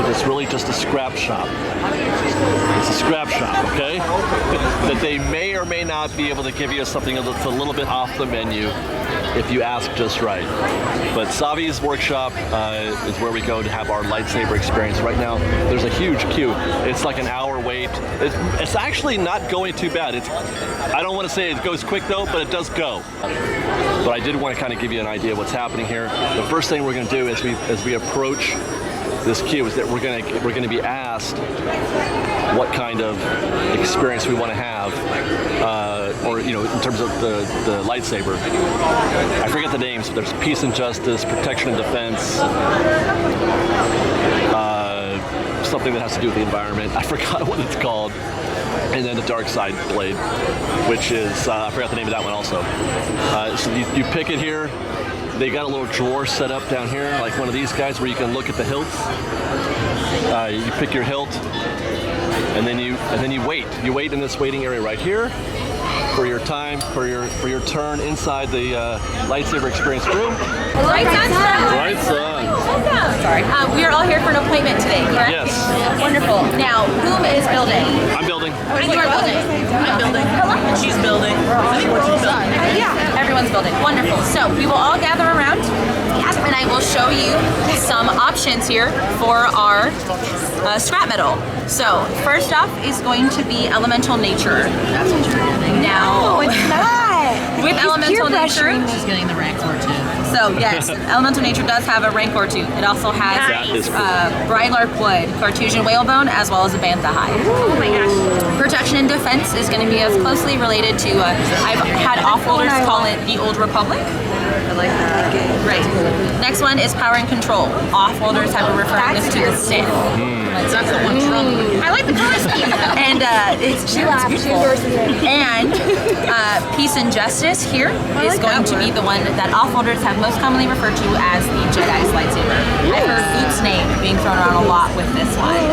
It's really just a scrap shop. It's a scrap shop, okay? That they may or may not be able to give you something that's a little bit off the menu if you ask just right. But Savis Workshop is where we go to have our lightsaber experience. Right now, there's a huge queue. It's like an hour wait. It's actually not going too bad. I don't want to say it goes quick though, but it does go. But I did want to kind of give you an idea of what's happening here. The first thing we're going to do as we approach this queue is that we're going to be asked what kind of experience we want to have, or in terms of the lightsaber. I forget the names, but there's peace and justice, protection and defense, something that has to do with the environment. I forgot what it's called. And then the dark side blade, which is, I forgot the name of that one also. So you pick it here. They got a little drawer set up down here, like one of these guys, where you can look at the hilts. You pick your hilt, and then you wait. You wait in this waiting area right here for your time, for your turn inside the lightsaber experience room. Lights on. Lights on. Sorry. We are all here for an appointment today, correct? Yes. Wonderful. Now, who is building? I'm building. And you are building. I'm building. And she's building. I think we're all building. Yeah, everyone's building. Wonderful. So we will all gather around, and I will show you some options here for our scrap metal. So first off is going to be elemental nature. That's what you're doing. Now, it's not. with elemental nature, She's getting the rank or two. so yes, elemental nature does have a rank or two. It also has Brylark wood, Cartesian whalebone, as well as a bantha hide. Oh my gosh. Protection and defense is going to be as closely related to, I've had off-worlders call it the Old Republic. I like that. Right. Next one is power and control. Off-worlders have been referring this to the Sith. That's the one trunk. I like the color scheme. And it's beautiful. And peace and justice here is going to be the one that off-worlders have most commonly referred to as the Jedi's lightsaber. I've heard Luke's name being thrown around a lot with this one.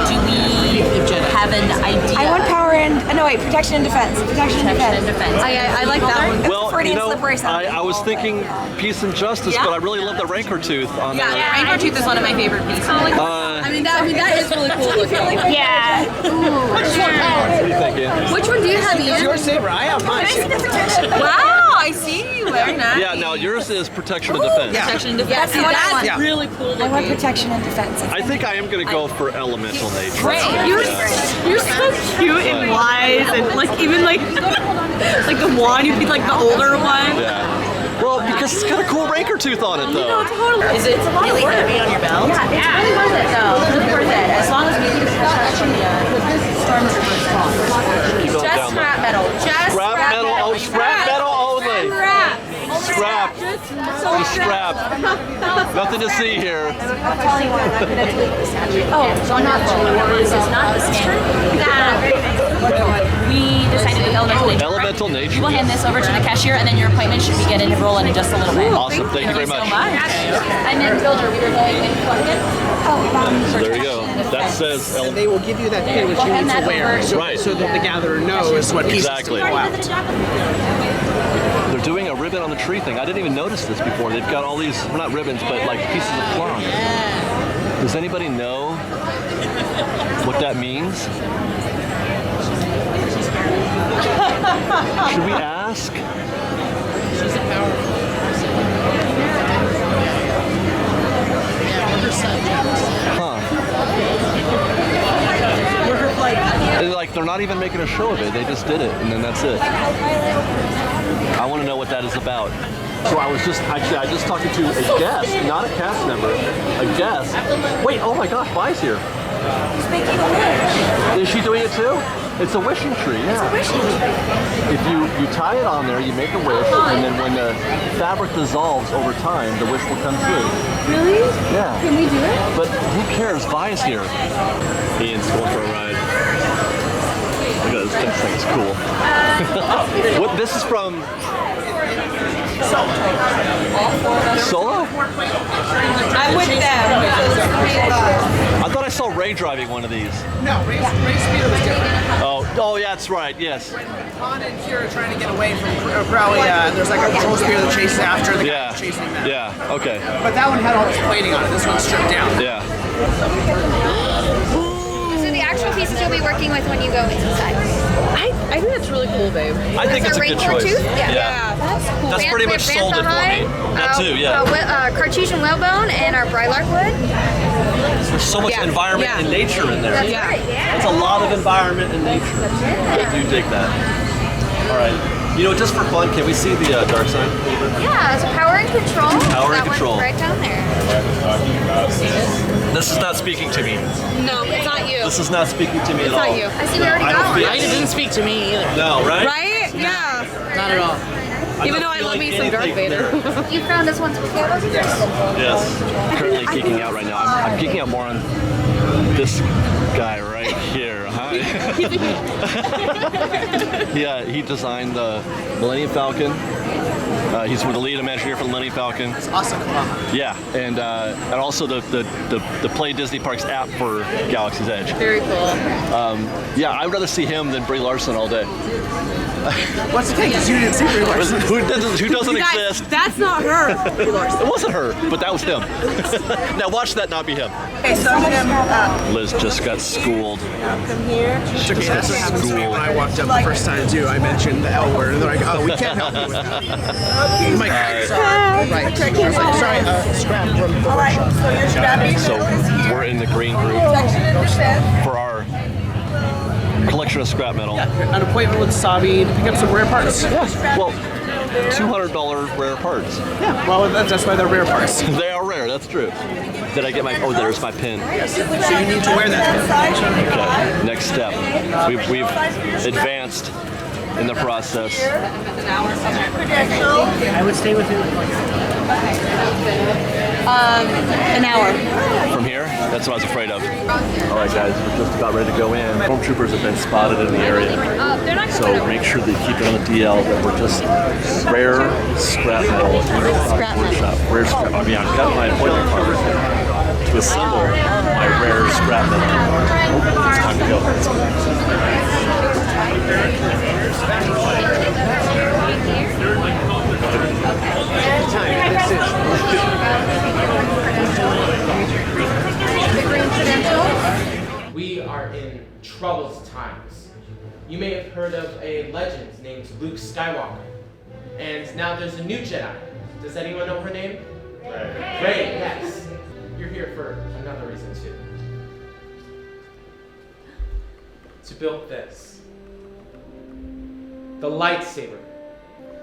Do we have an idea? I want power and protection and defense. Protection and defense. I like that one. Well, I was thinking peace and justice, but I really love the rancor tooth on that. Yeah, rancor tooth is one of my favorite pieces. I mean that is really cool looking. Yeah. What are you thinking? Which one do you have? It's your saber. I have mine. Wow, I see. Very nice. Yeah, now yours is protection and defense. Yeah. Protection and defense. That's really cool looking. I want protection and defense. I think I am going to go for elemental nature. Great. You're so cute and wise, and like even like the wand, you'd be like the older one. Yeah. Well, because it's got a cool rancor tooth on it, though. Totally. Is it really heavy on your belt? Yeah, it's really worth it though. It's really worth it. As long as we can touch the stormtroopers. Just scrap metal. Just Scrap metal. Oh, scrap metal only. Scrap. Just scrap. Nothing to see here. Oh, wonderful. This is not the skin. We decided with elemental nature. Elemental nature. We will hand this over to the cashier, and then your appointment should begin in rolling in just a little bit. Awesome. Thank you very much. So much. And then builder, we were going in plug-in. There you go. That says And they will give you that pin which you need to wear, so that the gatherer knows what pieces exactly. to pull out. They're doing a ribbon on the tree thing. I didn't even notice this before. They've got all these, well, not ribbons, but like pieces of cloth. Does anybody know what that means? Should we ask? She's a powerful person. Her son. Huh. And like they're not even making a show of it. They just did it, and then that's it. I want to know what that is about. So I was just talking to a guest, not a cast member, a guest. Wait, oh my gosh, Vi's here. Speaking of which. Is she doing it too? It's a wishing tree, yeah. It's a wishing tree. If you tie it on there, you make a wish, and then when the fabric dissolves over time, the wish will come true. Really? Yeah. Can we do it? But who cares? Vi is here. Ian's going for a ride. Look at this thing, it's cool. What? This is from Solo? I'm with them. I thought I saw Ray driving one of these. No, race speeder was different. Oh, yeah, that's right. Yes. When Han and Kira are trying to get away from probably there's like a control speeder that chases after the guy who's chasing them. Yeah. Okay. But that one had all this plating on it. This one's stripped down. Yeah. go inside. I think that's really cool, babe. I think it's a good Rainbow choice. tooth? Yeah, that's cool. That's pretty much sold it for me. That too, yeah. Cartesian whalebone and our brylark wood. There's so much environment and nature in there. That's right, yeah. It's a lot of environment and nature. I do dig that. All right. You know, just for fun, can we see the dark side a little bit? Yeah, so power and control. Power and that control. One's right down there. This is not speaking to me. No, it's not you. This is not speaking to me at all. It's not you. I see we already got one. It didn't speak to me either. No, right? Right? Yeah. Not at all. Even though I love me some Darth Vader. You found this one too. Yes. I'm currently geeking out right now. I'm geeking out more on this guy right here. Hi. Yeah, he designed the Millennium Falcon. He's the lead engineer for the Millennium Falcon. It's awesome. Yeah, and also the Play Disney Parks app for Galaxy's Edge. Very cool. Yeah, I would rather see him than Brie Larson all day. What's the thing? Because you didn't see Brie Larson. Who doesn't Guys, exist? that's not her. It wasn't her, but that was him. Now watch that not be him. Okay, so I'm gonna Liz just got schooled. It's okay, that's what happened to me when I walked up the first time too. I mentioned the L word, and they're like, "Oh, we can't help you with that." I'm like, "Sorry, right." I was like, "Sorry, scrap from the workshop." So you're strapping So we're in the green group protection and defense. for our collection of scrap metal. An appointment with Savi to pick up some rare parts. Well, $200 rare parts. Yeah, well, that's why they're rare parts. They are rare, that's true. Did I get my, oh, there's my pin. So you need to wear that. Okay, next step. We've advanced in the process. I would stay with it. An hour. From here? That's what I was afraid of. All right, guys, we're just about ready to go in. Stormtroopers have been spotted in the area. So make sure that you keep it on the DL that we're just rare scrap metal. Workshop. Rare scrap. I mean, I've got my appointment card to assemble my rare scrap metal. It's time to go. We are in troubled times. You may have heard of a legend named Luke Skywalker. And now there's a new Jedi. Does anyone know her name? Rey, yes. You're here for another reason too. To build this. The lightsaber.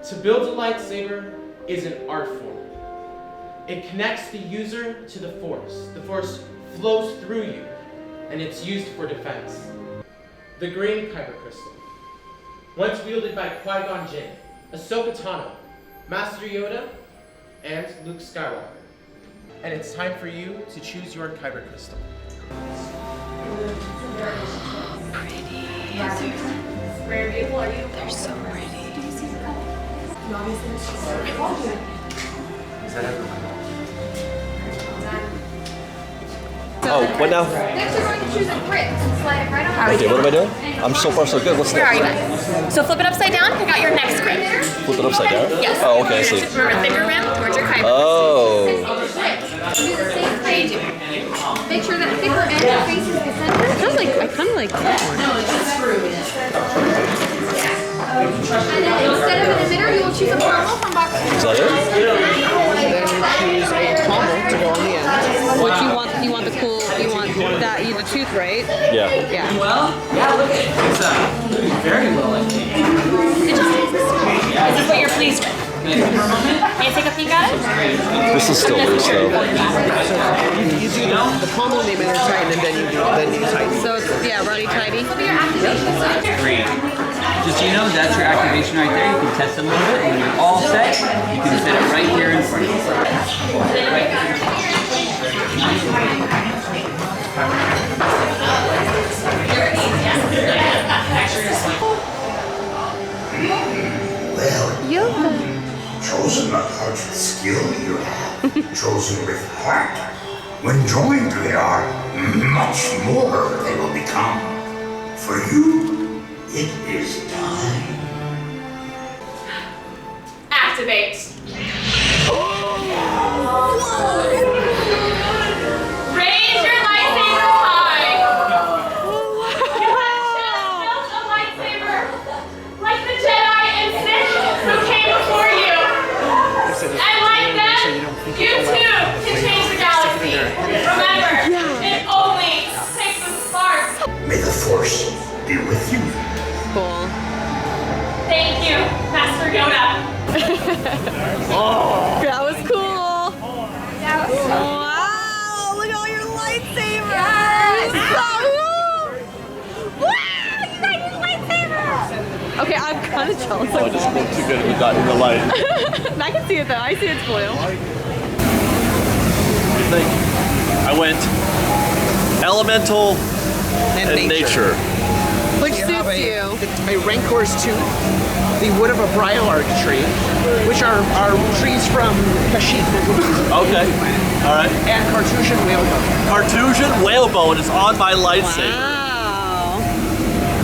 To build a lightsaber is an art form. It connects the user to the Force. The Force flows through you, and it's used for defense. The green kyber crystal. Once wielded by Qui-Gon Jinn, Ahsoka Tano, Master Yoda, and Luke Skywalker. And it's time for you to choose your kyber crystal. Rare vehicle, are you? They're so pretty. Is that everyone? Oh, what now? Next, we're going to choose a brick and slide it right on. Okay, what am I doing? I'm so far so good. What's Where are next? you at? So flip it upside down, pick out your next grip. Flip it upside down? Yes. Oh, okay, I see. Remember, thicker rim towards your kyber. Oh. Do the same thing. Make sure that thicker end faces the center. I kind of like that one. And then instead of an emitter, you will choose a pommel from box 2. Is that it? And then you choose a pommel to go on the end. What you want the cool, you want that, the tooth, right? Yeah. Yeah. Well, yeah, look at it. It's very well. Is this what you're pleased with? Can you take a peek at it? This is still loose though. You do the pommel and the emitter tighten, and then you tighten. So it's, yeah, runny tidy. Great. Just so you know, that's your activation right there. You can test it a little bit, and when you're all set, you can set it right here in front of you. Well, chosen not hard with skill you have, chosen with heart. When joined they are, much more they will become. For you, it is time. Activate. Raise your lightsaber high. Force be with you. Cool. Thank you, Master Yoda. That was cool. Wow, look at all your lightsabers. Yes. So cool. Wow, you got your lightsaber. Okay, I'm kind of jealous. Oh, I just look too good with that in the light. I can see it though. I see it's blue. I think I went elemental and nature. Which You have suits you. a Rancor's tooth, the wood of a brylarch tree, which are trees from Kashyyyk. Okay. All right. And Carthusian whalebone. Carthusian whalebone is on my lightsaber. Wow.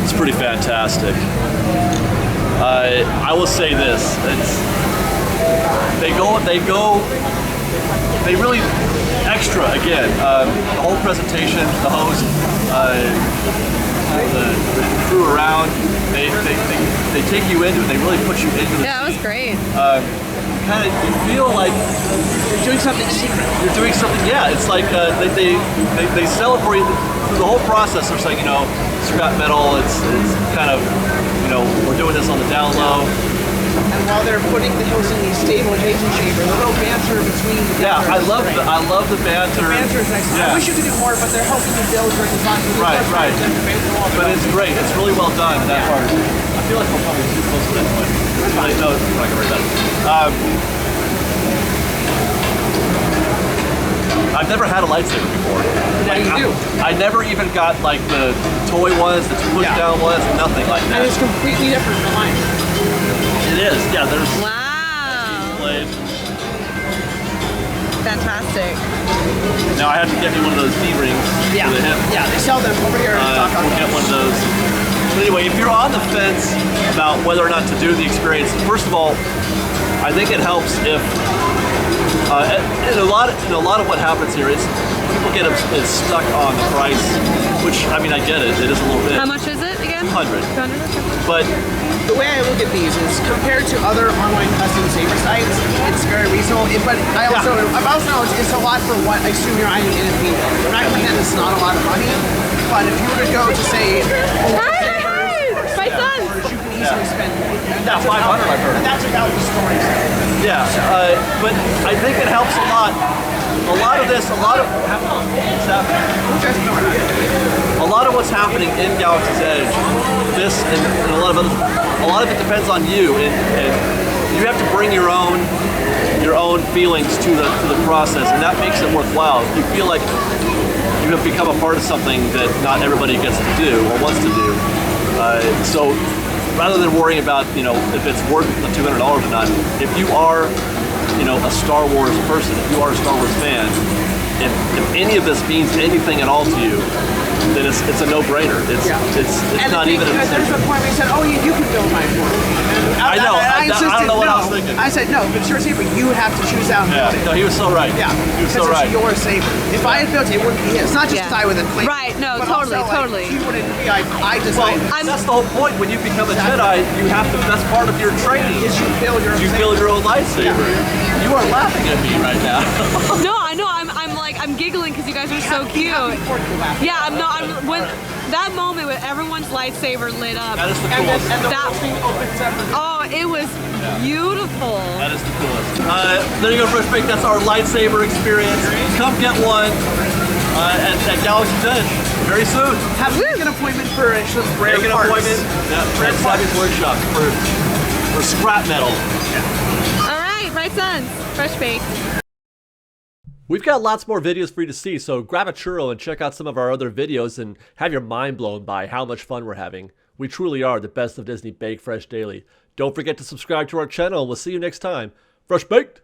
It's pretty fantastic. I will say this: they really extra again. The whole presentation, the host, the crew around, they take you into it. They really put you into it. Yeah, that was great. You feel like You're doing something secret. you're doing something. Yeah, it's like they celebrate through the whole process. They're saying, scrap metal. It's kind of, we're doing this on the down low. And while they're putting the hills in these stabilization chambers, a little banter between the Yeah, I love the banter. The banter is excellent. Yeah. I wish you could do more, but they're helping you build during the time. Right. But it's great. It's really well done, that part. I feel like we're probably too close to that point. No, it's not gonna that. I've never had a lightsaber before. Now you do. I never even got like the toy ones, the push down ones, nothing like that. And it's completely different from mine. It is, yeah, there's Wow. blade. Fantastic. Now I have to get me one of those D-rings Yeah. for the hip. Yeah, they sell them over here. We'll get one of those. But anyway, if you're on the fence about whether or not to do the experience, first of all, I think it helps if and a lot of what happens here is people get stuck on the price, which I mean I get it. It is a little bit. How much is it again? 100. 200. But the way I look at these is compared to other online custom saber sites, it's very reasonable. But I also know it's a lot for what I assume you're eyeing in a field. I'm not going to it's not a lot of money, but if you were to go to say, My son. you can easily spend. yeah, 500 I've heard. And that's about the story. Yeah, but I think it helps a lot. A lot of what's happening in Galaxy's Edge, and a lot of it depends on you, and you have to bring your own feelings to the process, and that makes it worthwhile. You feel like you have become a part of something that not everybody gets to do or wants to do. So rather than worrying about if it's worth the $200 or not, if you are a Star Wars person, if you are a Star Wars fan, if any of this means anything at all to you, then it's a no-brainer. It's not even a decision. There's a point where he said, "Oh, you can build mine for me." I know. I don't know what I was no. thinking. I said no, but it's your saber. You have to choose out. And build it. No, he was so right. Yeah, he was so right. It's your saber. If I had built it, it wouldn't be his. It's not just tie with a plate. Right, no, but totally, also, totally. He wouldn't be like, I designed it. That's the whole point. When you become a Jedi, you have to. That's part of your training. Is you build your own You build your own lightsaber. Yeah. You are laughing at me right now. No, I know. I'm giggling because you guys are so cute. Yeah, when that moment when everyone's lightsaber lit up. That is the coolest. And the whole thing opens up. Oh, it was beautiful. That is the coolest. There you go, Fresh Bake. That's our lightsaber experience. Come get one at Galaxy's Edge very soon. Have to make an appointment for some rare Make an parts. appointment at Savis Workshop for scrap metal. All right, right sons. Fresh Bake. We've got lots more videos for you to see, so grab a churro and check out some of our other videos and have your mind blown by how much fun we're having. We truly are the best of Disney Bake Fresh Daily. Don't forget to subscribe to our channel and we'll see you next time. Fresh Baked!